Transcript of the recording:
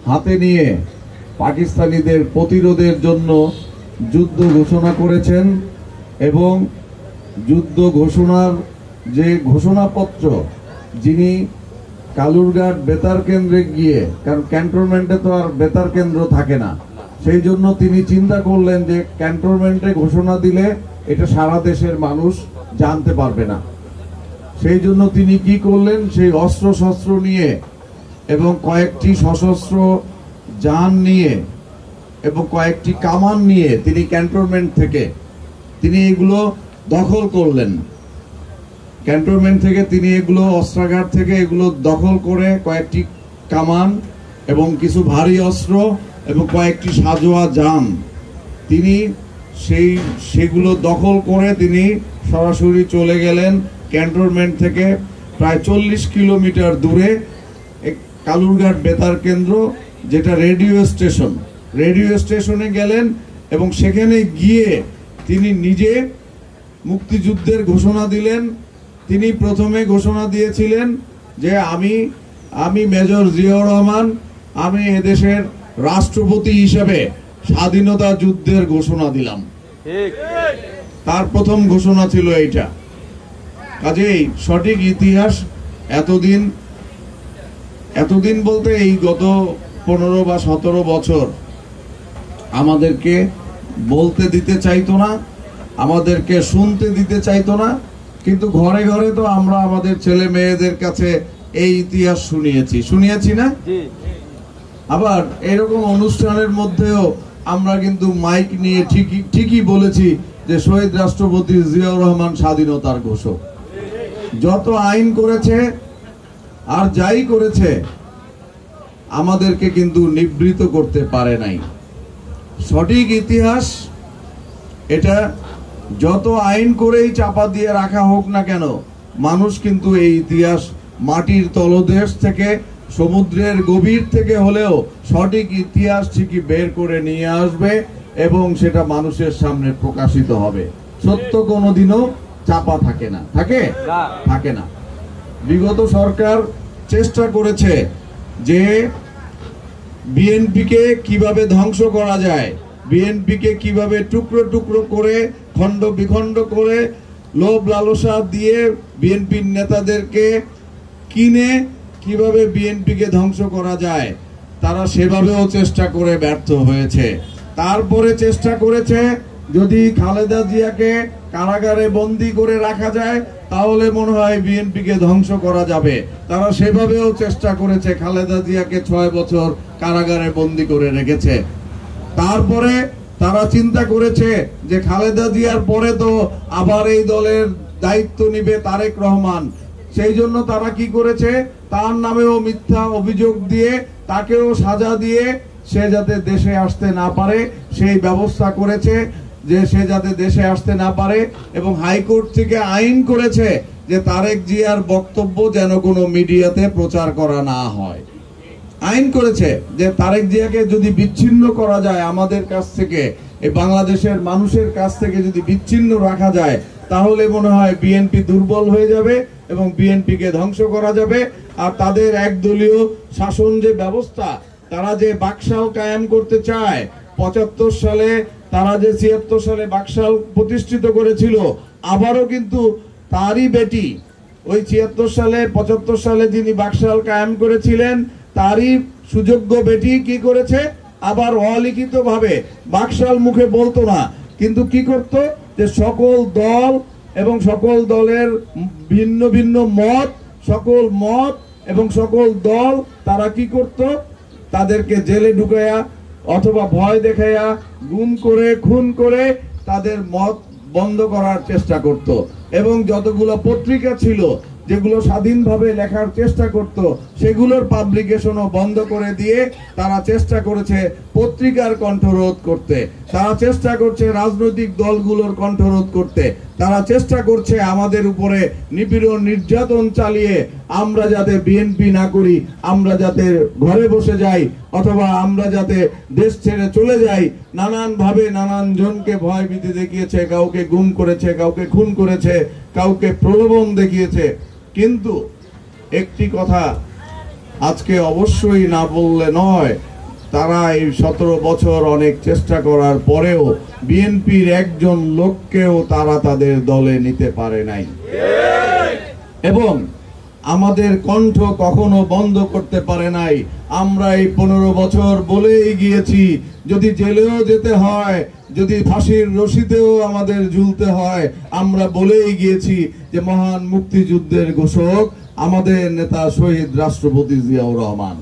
হাতে নিয়ে পাকিস্তানিদের প্রতিরোধের জন্য যুদ্ধ ঘোষণা করেছেন এবং যুদ্ধ ঘোষণার যে ঘোষণাপত্র যিনি কালুরঘাট বেতার কেন্দ্রে গিয়ে, কারণ ক্যান্টনমেন্টে তো আর বেতার কেন্দ্র থাকে না, সেই জন্য তিনি চিন্তা করলেন যে ক্যান্টনমেন্টে ঘোষণা দিলে এটা সারা দেশের মানুষ জানতে পারবে না। সেই জন্য তিনি কি করলেন, সেই অস্ত্র শস্ত্র নিয়ে এবং কয়েকটি সশস্ত্র যান নিয়ে এবং কয়েকটি কামান নিয়ে তিনি ক্যান্টনমেন্ট থেকে তিনি এগুলো দখল করলেন। ক্যান্টনমেন্ট থেকে তিনি এগুলো অস্ত্রাগার থেকে এগুলো দখল করে কয়েকটি কামান এবং কিছু ভারী অস্ত্র এবং কয়েকটি সাজোয়া যান তিনি সেগুলো দখল করে তিনি সরাসরি চলে গেলেন ক্যান্টনমেন্ট থেকে প্রায় 40 কিলোমিটার দূরে কালুরঘাট বেতার কেন্দ্র, যেটা রেডিও স্টেশনে গেলেন এবং সেখানে গিয়ে তিনি নিজে মুক্তিযুদ্ধের ঘোষণা দিলেন। তিনি প্রথমে ঘোষণা দিয়েছিলেন যে আমি মেজর জিয়াউর রহমান, আমি এদেশের রাষ্ট্রপতি হিসেবে স্বাধীনতা যুদ্ধের ঘোষণা দিলাম। তার প্রথম ঘোষণা ছিল এইটা। কাজেই সঠিক ইতিহাস এতদিন বলতে এই গত 15 বা 17 বছর আমাদেরকে বলতে দিতে চাইতো না, আমাদেরকে শুনতে দিতে চাইতো না, কিন্তু ঘরে ঘরে তো আমরা আমাদের ছেলে মেয়েদের কাছে এই ইতিহাস শুনিয়েছি না। আবার এরকম অনুষ্ঠানের মধ্যেও আমরা কিন্তু মাইক নিয়ে ঠিকই বলেছি যে শহীদ রাষ্ট্রপতি জিয়াউর রহমান স্বাধীনতার ঘোষক। যত আইন করেছে আর যাই করেছে আমাদেরকে কিন্তু নিবৃত করতে পারে নাই। সঠিক ইতিহাস এটা যত আইন করেই চাপা দিয়ে রাখা হোক না কেন, মানুষ কিন্তু এই ইতিহাস মাটির তলদেশ থেকে, সমুদ্রের গভীর থেকে হলেও সঠিক ইতিহাস ঠিকই বের করে নিয়ে আসবে এবং সেটা মানুষের সামনে প্রকাশিত হবে। সত্য কোনোদিনও চাপা থাকে না। বিগত সরকার চেষ্টা করেছে যে বিএনপিকে কিভাবে ধ্বংস করা যায়, বিএনপিকে কিভাবে টুকরো টুকরো করে খণ্ড বিখণ্ড করে লোভ লালসা দিয়ে বিএনপির নেতাদেরকে কিনে কিভাবে বিএনপিকে ধ্বংস করা যায়, তারা সেভাবেও চেষ্টা করে ব্যর্থ হয়েছে। তারপরে চেষ্টা করেছে যদি খালেদা জিয়াকে কারাগারে বন্দী করে রাখা যায় তাহলে মনে হয় বিএনপিকে ধ্বংস করা যাবে। তারা সেভাবেও চেষ্টা করেছে, খালেদা জিয়াকে 6 বছর কারাগারে বন্দী করে রেখেছে। তারপরে তারা চিন্তা করেছে যে খালেদা জিয়ার পরে তো আবার এই দলের দায়িত্ব নিবে তারেক রহমান, সেই জন্য তারা কি করেছে, তার নামেও মিথ্যা অভিযোগ দিয়ে তাকেও সাজা দিয়ে সে যাতে দেশে আসতে না পারে সেই ব্যবস্থা করেছে, যে সে যাতে দেশে আসতে না পারে। এবং হাইকোর্ট থেকে আইন করেছে যে তারেক জিয়ার বক্তব্য যেন কোনো মিডিয়াতে প্রচার করা না হয়। আইন করেছে যে তারেক জিয়াকে যদি বিচ্ছিন্ন করা যায় আমাদের কাছ থেকে, এই বাংলাদেশের মানুষের কাছ থেকে যদি বিচ্ছিন্ন রাখা যায় তাহলে মনে হয় বিএনপি দুর্বল হয়ে যাবে এবং বিএনপিকে ধ্বংস করা যাবে। আর তাদের একদলীয় শাসন যে ব্যবস্থা, তারা যে বাকশাল কায়েম করতে চায়, 75 সালে তারা যে 76 সালে বাকশাল প্রতিষ্ঠিত করেছিল, আবারও কিন্তু তারই বেটি ওই 76 সালে 75 সালে যিনি বাকশাল কায়েম করেছিলেন তারই সুযোগ্য বেটি কি করেছে, আবার অলিখিত ভাবে বাকশাল মুখে বলতো না কিন্তু কি করত, যে সকল দল এবং সকল দলের ভিন্ন ভিন্ন মত, সকল মত এবং সকল দল তারা কি করত, তাদেরকে জেলে ঢুকাইয়া অথবা ভয় দেখাইয়া গুম করে খুন করে তাদের মত বন্ধ করার চেষ্টা করত। এবং যতগুলো পত্রিকা ছিল যেগুলো স্বাধীনভাবে লেখার চেষ্টা করত সেগুলোর পাবলিকেশনও বন্ধ করে দিয়ে তারা চেষ্টা করেছে পত্রিকার কণ্ঠরোধ করতে, তারা চেষ্টা করছে রাজনৈতিক দলগুলোর কণ্ঠরোধ করতে, তারা চেষ্টা করছে আমাদের উপরে নিপীড়ন নির্যাতন চালিয়ে আমরা যাতে বিএনপি না করি, আমরা যাতে ঘরে বসে যাই অথবা আমরা যাতে দেশ ছেড়ে চলে যাই। নানান ভাবে নানান জনকে ভয় ভীতি দেখিয়েছে, কাউকে গুম করেছে, কাউকে খুন করেছে, কাউকে প্রলোভন দেখিয়েছে। কিন্তু একটি কথা আজকে অবশ্যই না বললে নয়, তারা এই 17 বছর অনেক চেষ্টা করার পরেও বিএনপির একজন লোককেও তারা তাদের দলে নিতে পারে নাই। এবং আমাদের কণ্ঠ কখনো বন্ধ করতে পারে নাই। আমরা এই 15 বছর বলেই গিয়েছি, যদি জেলেও যেতে হয়, যদি ফাঁসির রশিতেও আমাদের ঝুলতে হয়, আমরা বলেই গিয়েছি যে মহান মুক্তিযুদ্ধের ঘোষক আমাদের নেতা শহীদ রাষ্ট্রপতি জিয়াউর রহমান।